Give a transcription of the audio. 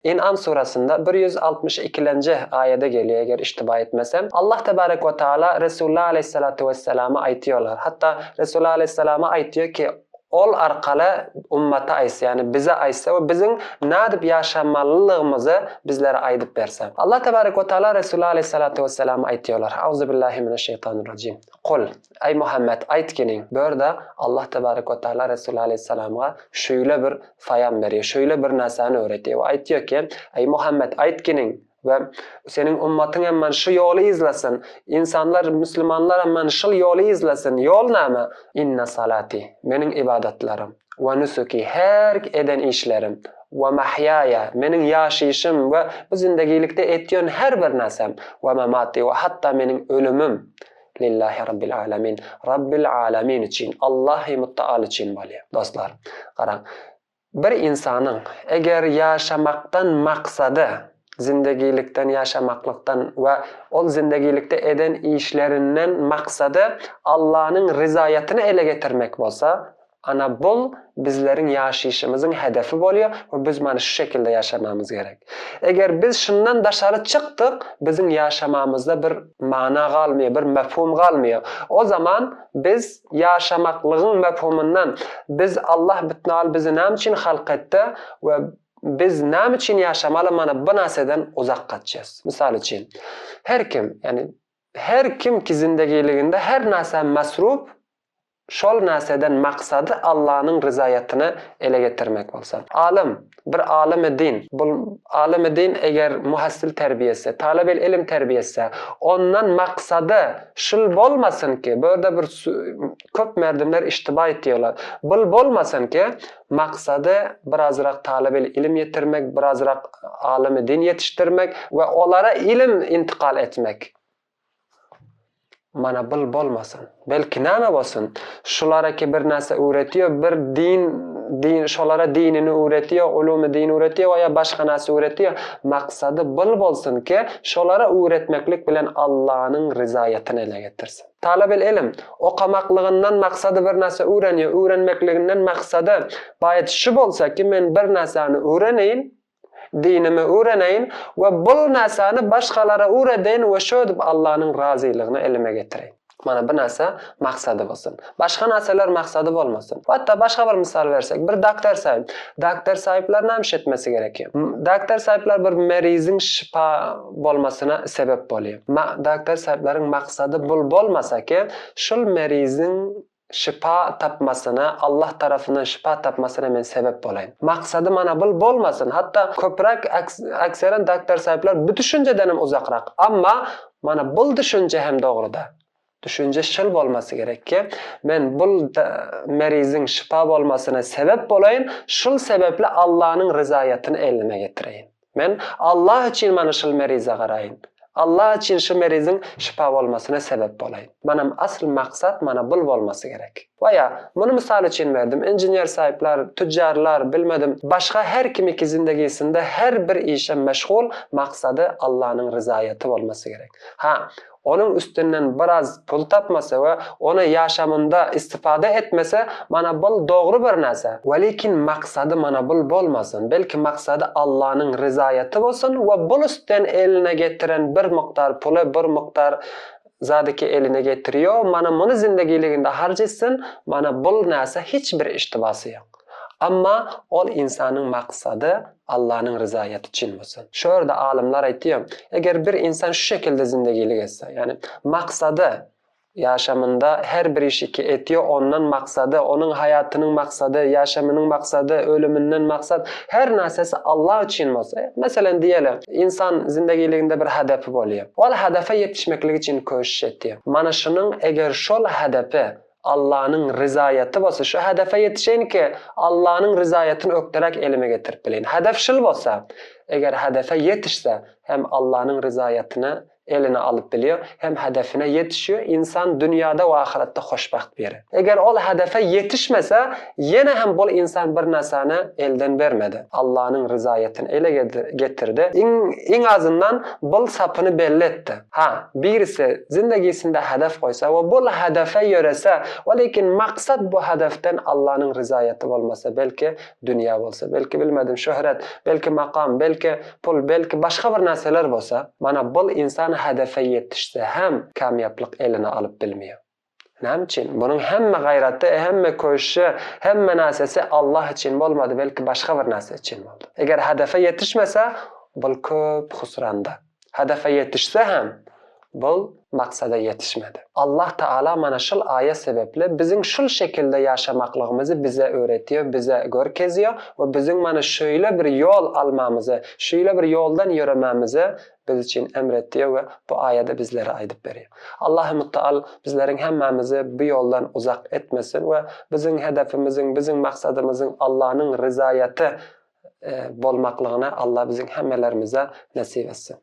İn'am surasında 162-ayada geliyor eğer iştiba etmesem. Allah tebarek ve teala Resulullah aleyhissalatu vesselam'a aytiyorlar. Hatta Resulullah aleyhissalama aytıyor ki ol arqali ummata aytsa, yani bize aytsa ve bizim nadib yaşamalılığımızı bizlere aydıp berse. Allah tebarek ve teala Resulullah aleyhissalatu vesselam'a aytıyorlar. Euzubillahimineşşeytanirracim. Kul, ey Muhammed aytkining. Burada Allah tebarek ve teala Resulullah aleyhissalam'a şöyle bir fayam veriyor. Şöyle bir narsani öğretiyor. Ve aytıyor ki ey Muhammed aytkining ve senin ummatın hemen şu yolu izlesin. İnsanlar, Müslümanlar hemen şu yolu izlesin. Yol neme? İnne salati, menin ibadetlerim. Ve nusuki, her eden işlerim. Ve mahyaya, menin yaşayışım ve bu zindegilikte ettiğin her bir narsam. Ve memati, ve hatta menin ölümüm. Lillahi Rabbil Alamin. Rabbil Alamin için, Allah-i Muttaal için baliyor. Dostlar, qarang. Bir insanın eğer yaşamaktan maksadı, zindegilikten, yaşamaklıktan ve o zindegilikte eden işlerinden maksadı Allah'ın rızayetini ele getirmek olsa, ana bul bizlerin yaşayışımızın hedefi oluyor ve biz mana şu şekilde yaşamamız gerek. Eğer biz şundan dışarı çıktık, bizim yaşamamızda bir mana kalmıyor, bir mefhum kalmıyor. O zaman biz yaşamaklığın mefhumundan, biz Allah bütünal bizi ne için halk etti ve biz ne için yaşamalı mana bu narsadan uzak kaçacağız. Misal için her kim ki zindegiliginde her narsa masruf, şol narsadan maksadı Allah'ın rızayetini ele getirmek olsa. Bir alim-i din, bu alim-i din eğer muhassil terbiyesi, talab-el ilim terbiyesi, ondan maksadı şul bolmasın ki, burada bir köp merdimler iştiba ediyorlar. Bul bolmasın ki, maksadı birazrak talab-el ilim yetirmek, birazrak alim-i din yetiştirmek ve onlara ilim intikal etmek. Mana bil bolmasın. Belki näme bolsun? Şulara ki bir narsa öğretiyor, bir din şolara dinini öğretiyor, ulum-u din öğretiyor veya başka narsa öğretiyor. Maksadı bil bolsun ki şolara öğretmeklik bilen Allah'ın rızayetini ele getirsin. Talab-el ilim okamaklıgından maksadı bir narsa öğreniyor, öğrenmekliginden maksadı bayat şu bolsa ki men bir narsani öğreneyim, dinimi öğreneyim ve bu narsani başkalara öğreteyim ve şöyle Allah'ın razılığını elime getireyim. Mana bir narsa maksadı olsun. Başka narsalar maksadı olmasın. Hatta başka bir misal versek, bir doktor sahip. Doktor sahipler ne etmesi gerekiyor? Doktor sahipler bir merizin şifa olmasına sebep oluyor. Doktor sahiplerin maksadı bul bolmasa ki, şul merizin şifa tapmasına, Allah tarafından şifa tapmasına men sebep olayım. Maksadı mana bul bolmasın. Hatta köprak akseren doktor sahipler bu düşünceden uzakrak. Ama mana bul düşünce hem doğruda. Düşünce şıl olması gerek ki men bu merizin şifa olmasına sebep olayım. Şıl sebeple Allah'ın rızayetini elime getireyim. Men Allah için mana şıl merize qarayım. Allah için şu merizin şifa olmasına sebep olayım. Benim asıl maksat mana bul olması gerek. Veya bunu misal için verdim. İnjiner sahipler, tüccarlar, bilmedim. Başka her kimi ki zindegisinde her bir işe meşgul, maksadı Allah'ın rızayeti olması gerek. Onun üstünden biraz pul tapmasa ve onu yaşamında istifade etmese mana bul doğru bir narsa. Velakin maksadı mana bul bolmasın. Belki maksadı Allah'ın rızayeti olsun ve bul üstten eline getiren bir miktar pulu, bir miktar zadaki eline getiriyor. Mana bunu zindegiliginde harcasın. Mana bul narsa hiçbir iştibası yok. Ama o insanın maksadı Allah'ın rızayeti için olsun. Şöyle alimler aytıyor. Eğer bir insan şu şekilde zindegilik etse, yani maksadı yaşamında her bir işi ki etiyor, onun maksadı, onun hayatının maksadı, yaşamının maksadı, ölümünün maksadı, her narsası Allah için olsa. Mesela diyelim, insan zindegiliginde bir hedefi oluyor. O hedefe yetişmeklik için koşuş ediyor. Mana şunun eğer şol hedefi Allah'ın rızayeti olsa, şu hedefe yetişen ki Allah'ın rızayetini öktürerek elime getirip bilin. Hedef şıl olsa, eğer hedefe yetişse hem Allah'ın rızayetini eline alıp biliyor, hem hedefine yetişiyor. İnsan dünyada ve ahirette hoşbaxt biri. Eğer ol hedefe yetişmese, yine hem bol insan bir narsani elden vermedi. Allah'ın rızayetini ele getirdi. En azından bol sapını belli etti. Ha, birisi zindegisinde hedef koysa ve bol hedefe yörese, velakin maksat bu hedeften Allah'ın rızayeti olmasa, belki dünya olsa, belki bilmedim şöhret, belki makam, belki pul, belki başka bir narsalar olsa, mana bol insan hedefe yetişse hem kamyaplık eline alıp bilmiyor. Näme için? Bunun hemme gayrati, hemme koşuşu, hemme narsasi Allah için olmadı, belki başka bir narsa için oldu. Eğer hedefe yetişmese, bul köp husranda. Hedefe yetişse hem bul maksada yetişmedi. Allah Teala mana şul ayet sebeple bizim şul şekilde yaşamaklığımızı bize öğretiyor, bize görkeziyor ve bizim mana şöyle bir yol almamızı, şöyle bir yoldan yürümemizi biz için emretiyor ve bu ayette bizlere aydıp veriyor. Allah-u Teala bizlerin hemmemizi bu yoldan uzak etmesin ve bizim hedefimizin, bizim maksadımızın Allah'ın rızayeti bolmaklığına Allah bizim hemmelerimize nasip etsin.